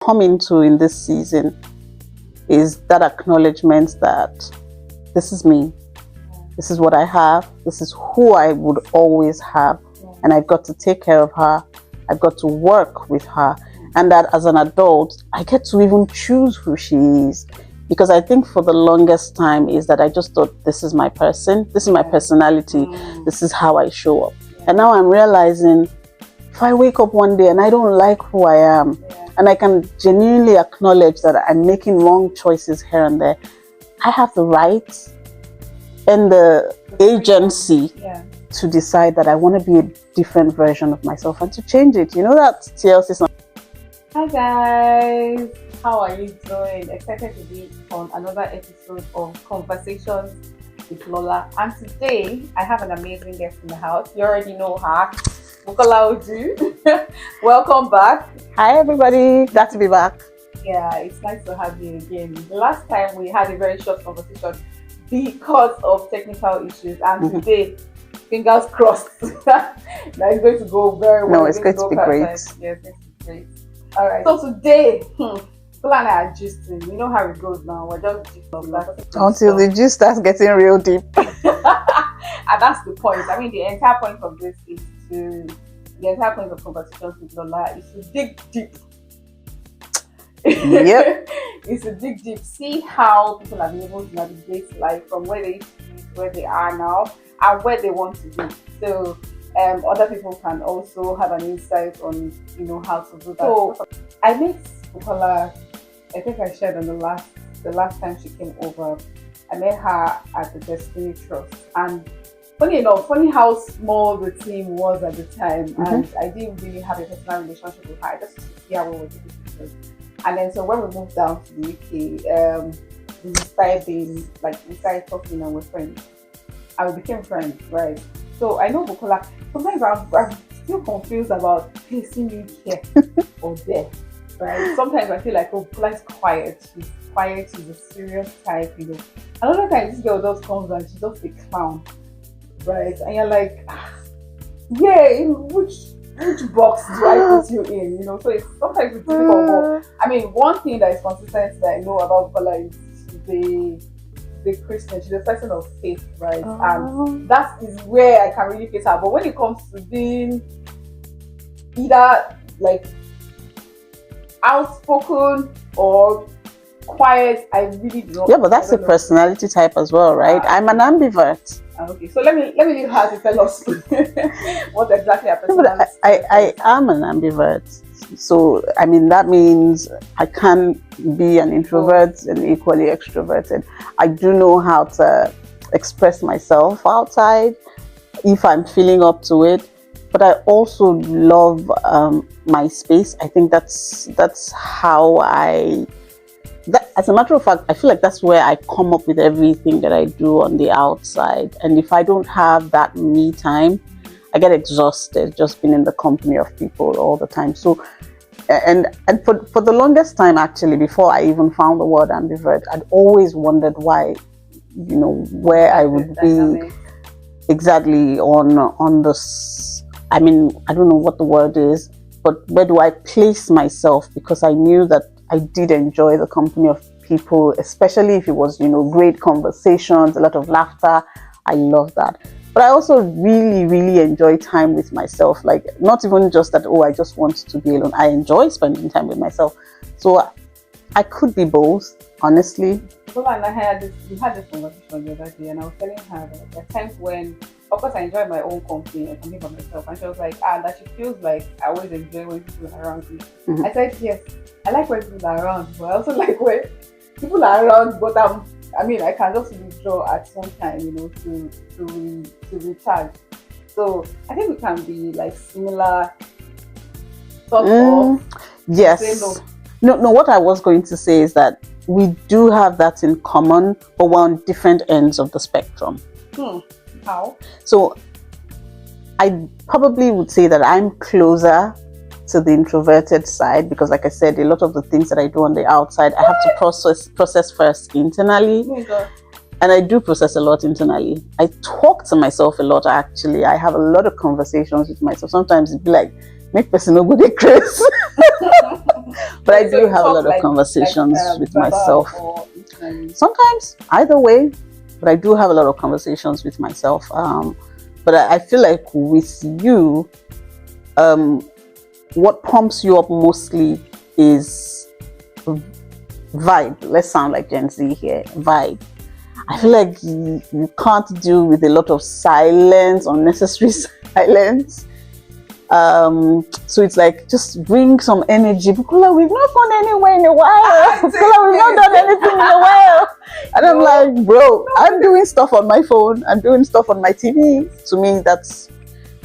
come into in this season is that acknowledgement that this is me, this is what I have, this is who I would always have, and I've got to take care of her, I've got to work with her, and that as an adult, I get to even choose who she is. Because I think for the longest time is that I just thought, this is my person, this is my personality, this is how I show up. And now I'm realizing, if I wake up one day and I don't like who I am, and I can genuinely acknowledge that I'm making wrong choices here and there, I have the right and the agency to decide that I want to be a different version of myself and to change it. You know that TLC. Hi guys, how are you doing? Excited to be on another episode of Conversations with Lola. And today I have an amazing guest in the house. You already know her, Bukola. Welcome back. Hi everybody, glad to be back. Yeah, it's nice to have you again. The last time we had a very short conversation because of technical issues, and today, fingers crossed, that it's going to go very well. No, it's going to be great. Yes, it's going to be great. All right. So today, people and I are gisting. You know how it goes now. We're just gisting until the gist starts getting real deep. And that's the point. I mean, the entire point of this is the entire point of Conversations with Lola is to dig deep. Yep. It's to dig deep, see how people have been able to navigate life from where they used to be to where they are now and where they want to be. So other people can also have an insight on, how to do that. So I met Bukola, I think I shared on the last time she came over. I met her at the Destiny Trust, and funny how small the team was at the time, and I didn't really have a personal relationship with her. I just see how we were doing it. And then so when we moved down to the UK, we started talking and we're friends. And we became friends, right? So I know Bukola. Sometimes I'm still confused about placing me here or there, right? Sometimes I feel like, Bukola's quiet. She's quiet. She's a serious type, Another time, this girl just comes and she's just a clown, right? And you're like, in which box do I put you in? So sometimes it's difficult. But I mean, one thing that is consistent that I know about Bukola is she's the Christian. She's a person of faith, right? And that is where I can really face her. But when it comes to being either like outspoken or quiet, I really do not. Yeah, but that's a personality type as well, right? I'm an ambivert. Okay, so let me leave her to tell us what exactly her personality is. I am an ambivert. So, I mean, that means I can be an introvert and equally extroverted. I do know how to express myself outside if I'm feeling up to it. But I also love my space. I think that's how as a matter of fact, I feel like that's where I come up with everything that I do on the outside. And if I don't have that me time, I get exhausted just being in the company of people all the time. So, and for the longest time, actually, before I even found the word ambivert, I'd always wondered why, where I would be exactly on this. I mean, I don't know what the word is, but where do I place myself? Because I knew that I did enjoy the company of people, especially if it was, great conversations, a lot of laughter. I love that. But I also really, really enjoy time with myself. Like, not even just that, I just want to be alone. I enjoy spending time with myself. So I could be both, honestly. Bukola and I had this conversation the other day, and I was telling her that there are times when, of course, I enjoy my own company, I can be by myself. And she was like, that she feels like I always enjoy when people are around me. I said, yes, I like when people are around, but I also like when people are around, but I can just withdraw at some time, to recharge. So I think we can be like similar sort of. Yes. No, what I was going to say is that we do have that in common, but we're on different ends of the spectrum. How? So I probably would say that I'm closer to the introverted side because, like I said, a lot of the things that I do on the outside, I have to process first internally. Oh my God. And I do process a lot internally. I talk to myself a lot, actually. I have a lot of conversations with myself. Sometimes it'd be like, make person no good crazy. But I So do you have a talk lot of conversations with verbal myself. or listening. Sometimes either way, but I do have a lot of conversations with myself. But I feel like with you, what pumps you up mostly is vibe. Let's sound like Gen Z here. Vibe. I feel like you can't deal with a lot of silence, unnecessary silence. So it's like just bring some energy. Bukola, we've not gone anywhere in a while. Bukola, we've not done anything in a while. And I'm like, bro, I'm doing stuff on my phone. I'm doing stuff on my TV. To me, that's.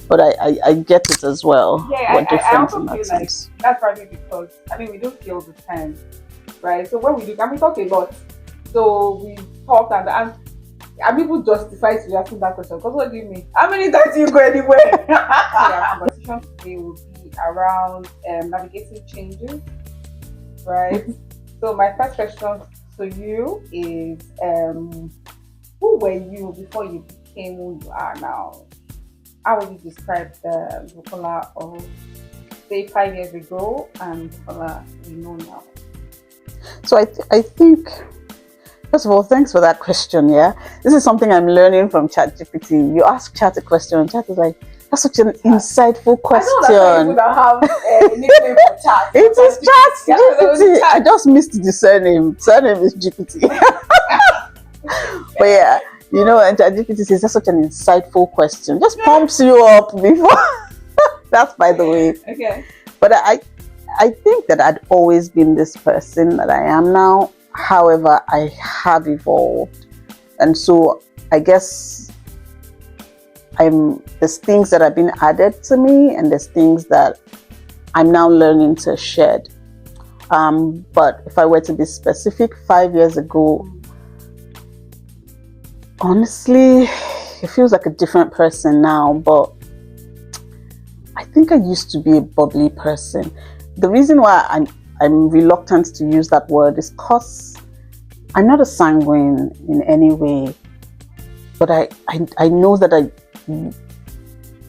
But I get it as well. Yeah, We're I different also in that feel like sense. that's probably because we don't feel the time, right? So when we do, and we talk a lot, so we talk and people justify to asking that question. Because what do you mean? How many times do you go anywhere? Our conversation today will be around navigating changes, right? So my first question to you is, who were you before you became who you are now? How would you describe the Bukola of say 5 years ago and Bukola we know now? So I think, first of all, thanks for that question. Yeah, this is something I'm learning from ChatGPT. You ask Chat a question, Chat is like, that's such an insightful question. I don't know that have a nickname for Chat. It is ChatGPT. I just missed the surname. Surname is GPT. But yeah, and ChatGPT says that's such an insightful question. Just pumps you up before. That's by the way. Okay. But I think that I'd always been this person that I am now. However, I have evolved, and so I guess there's things that have been added to me, and there's things that I'm now learning to shed. But if I were to be specific, 5 years ago, honestly, it feels like a different person now. But I think I used to be a bubbly person. The reason why I'm reluctant to use that word is because I'm not a sanguine in any way, but I know that I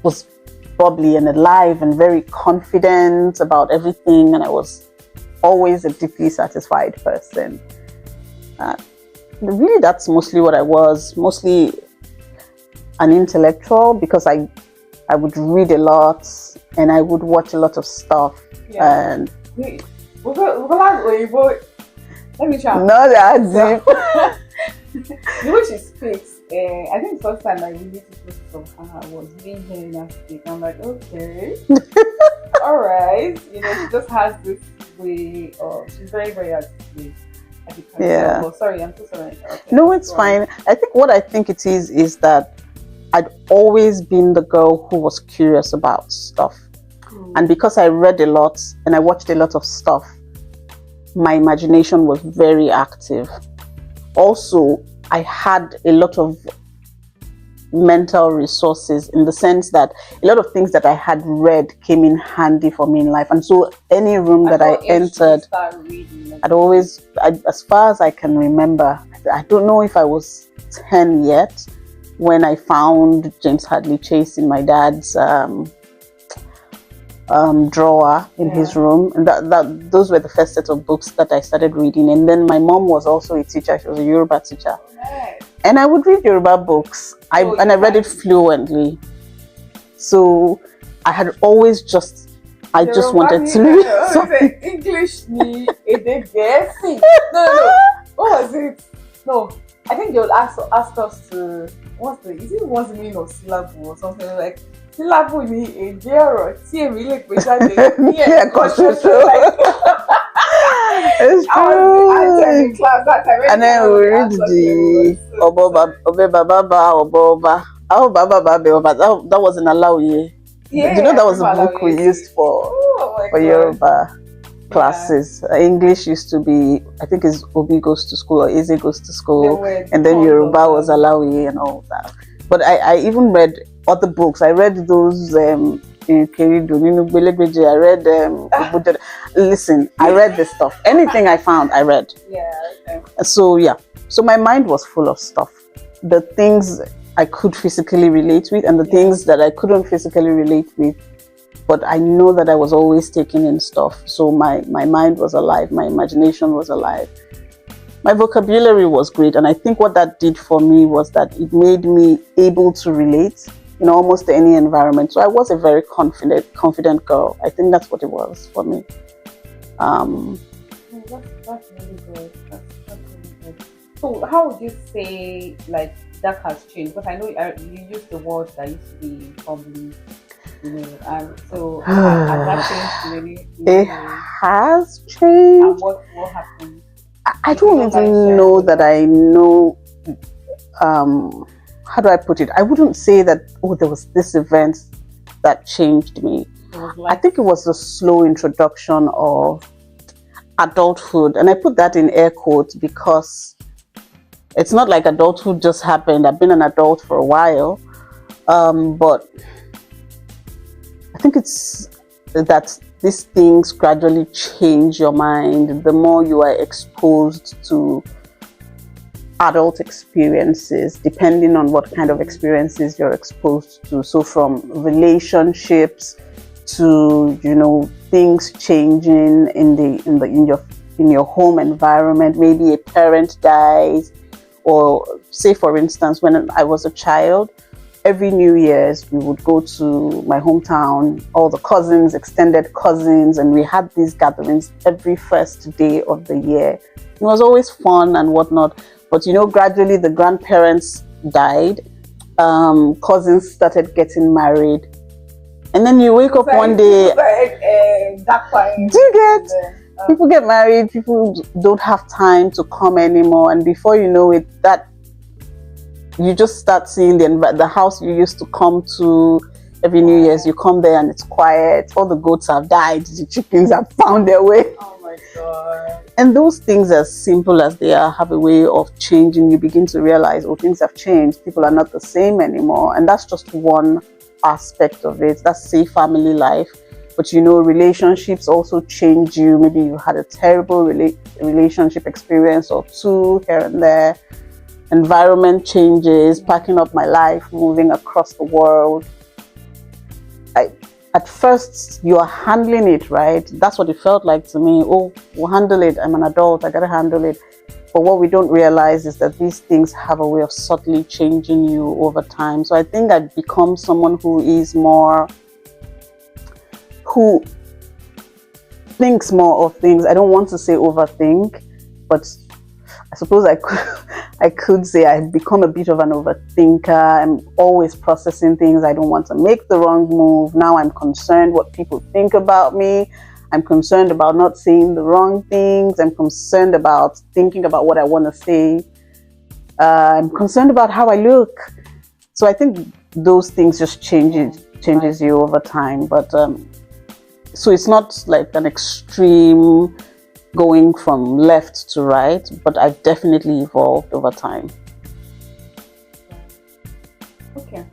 was bubbly and alive and very confident about everything, and I was always a deeply satisfied person. Really, that's mostly what I was, mostly an intellectual, because I would read a lot and I would watch a lot of stuff. Yeah. And Let me try. not that deep. The way she speaks, I think the first time I really took notice of her was being hearing her speak. I'm like, okay, all right. She just has this way of, she's very, very articulate. Yeah. Oh, sorry, I'm so sorry. Okay, No, it's fine. I think what I think it is that I'd always been the girl who was curious about stuff. And because I read a lot and I watched a lot of stuff, my imagination was very active. Also, I had a lot of mental resources in the sense that a lot of things that I had read came in handy for me in life. And so any room that I entered, I'd always, as far as I can remember, I don't know if I was 10 yet, when I found James Hadley Chase in my dad's drawer in his room, and those were the first set of books that I started reading. And then my mom was also a teacher. She was a Yoruba teacher, and I would read Yoruba books. I read it fluently. So I had always just wanted to read something. English ni èdè Gẹ̀ẹ́sì. No. What was it? No, I think they'll ask us to, is it what's the meaning of syllable or something like syllable ni èdè ọ̀rọ̀ tí èmi lè pè jáde ní ẹ̀kọ́ ṣoṣo. It's true. I was in class that time. And then we read the Obe Baba Oba. Oh, that wasn't allowed. Yeah, that was a book we used for Yoruba classes. English used to be, I think it's Obi goes to school or Eze goes to school, and then Yoruba was Alawi and all that. But I even read other books. I read those I read listen, I read this stuff. Anything I found, I read. Yeah. Okay. So my mind was full of stuff. The things I could physically relate with and the things that I couldn't physically relate with, but I know that I was always taking in stuff. So my mind was alive, my imagination was alive. My vocabulary was great, and I think what that did for me was that it made me able to relate in almost any environment. So I was a very confident girl. I think that's what it was for me. That's really good. That's really good. So, how would you say like that has changed? Because I know you used the word that used to be probably, and so has that changed in It any way? has And changed. what happened? I If you don't don't mind even sharing know with that us. I know. How do I put it? I wouldn't say that, oh, there was this event that changed me. It was I like, think it was the slow introduction of adulthood. And I put that in air quotes because it's not like adulthood just happened. I've been an adult for a while. But I think it's that these things gradually change your mind the more you are exposed to adult experiences, depending on what kind of experiences you're exposed to. So from relationships to things changing in your home environment. Maybe a parent dies, or say for instance, when I was a child, every New Year's we would go to my hometown, all the cousins, extended cousins, and we had these gatherings every first day of the year. It was always fun and whatnot. But gradually the grandparents died, cousins started getting married, and then you wake up one day. Do you get? People get married, people don't have time to come anymore, and before you know it, that you just start seeing the house you used to come to every New Year's. You come there and it's quiet. All the goats have died. The chickens have found their way. oh my god. And those things, as simple as they are, have a way of changing. You begin to realize, oh, things have changed. People are not the same anymore. And that's just one aspect of it. That's, say, family life. But relationships also change you. Maybe you had a terrible relationship experience or two here and there. Environment changes, packing up my life, moving across the world. At first, you are handling it, right? That's what it felt like to me. Oh, we'll handle it. I'm an adult. I got to handle it. But what we don't realize is that these things have a way of subtly changing you over time. So I think I've become someone who thinks more of things. I don't want to say overthink, but I suppose I could say I've become a bit of an overthinker. I'm always processing things. I don't want to make the wrong move. Now I'm concerned what people think about me. I'm concerned about not saying the wrong things. I'm concerned about thinking about what I want to say. I'm concerned about how I look. So I think those things just changes you over time. But so it's not like an extreme going from left to right, but I've definitely evolved over time. Okay.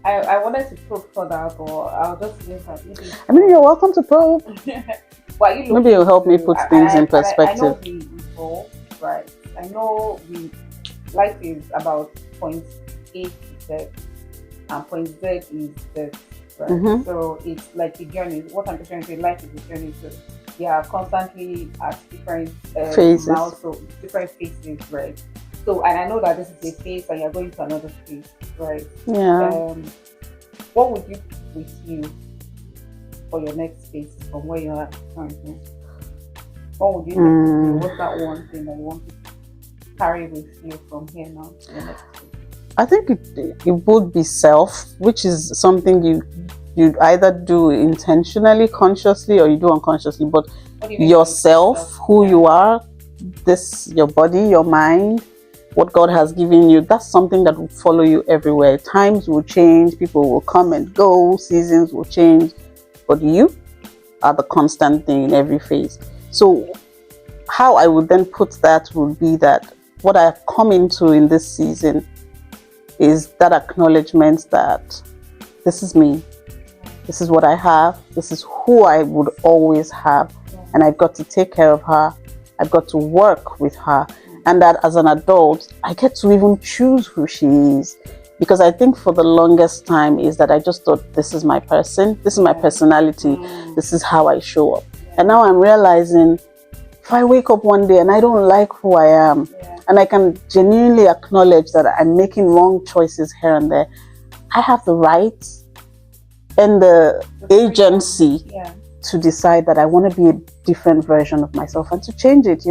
I wanted to probe further, but I'll just leave that. I mean, you're welcome to probe. Well, you Maybe it'll help me put things in perspective. I know we evolve, right? I know life is about point A to Z, and point Z is Z, right? Mm-hmm. So it's like a journey. What I'm trying to say, life is a journey. So we are constantly at different Phases. Different phases, right? So, and I know that this is a phase and you're going to another phase, right? Yeah. What would you pick with you for your next phase from where you are currently? What would you take with you? What's that one thing that you want to carry with you from here now to the next phase? I think it would be self, which is something you either do intentionally, consciously, or you do unconsciously. But yourself, who you are, your body, your mind, what God has given you, that's something that will follow you everywhere. Times will change, people will come and go, seasons will change, but you are the constant thing in every phase. So how I would then put that would be that what I have come into in this season is that acknowledgement that this is me, this is what I have, this is who I would always have, and I've got to take care of her, I've got to work with her, and that as an adult I get to even choose who she is. Because I think for the longest time is that I just thought, this is my person, this is my personality, this is how I show up. And now I'm realizing, if I wake up one day and I don't like who I am, and I can genuinely acknowledge that I'm making wrong choices here and there, I have the right and the agency to decide that I want to be a different version of myself and to change it.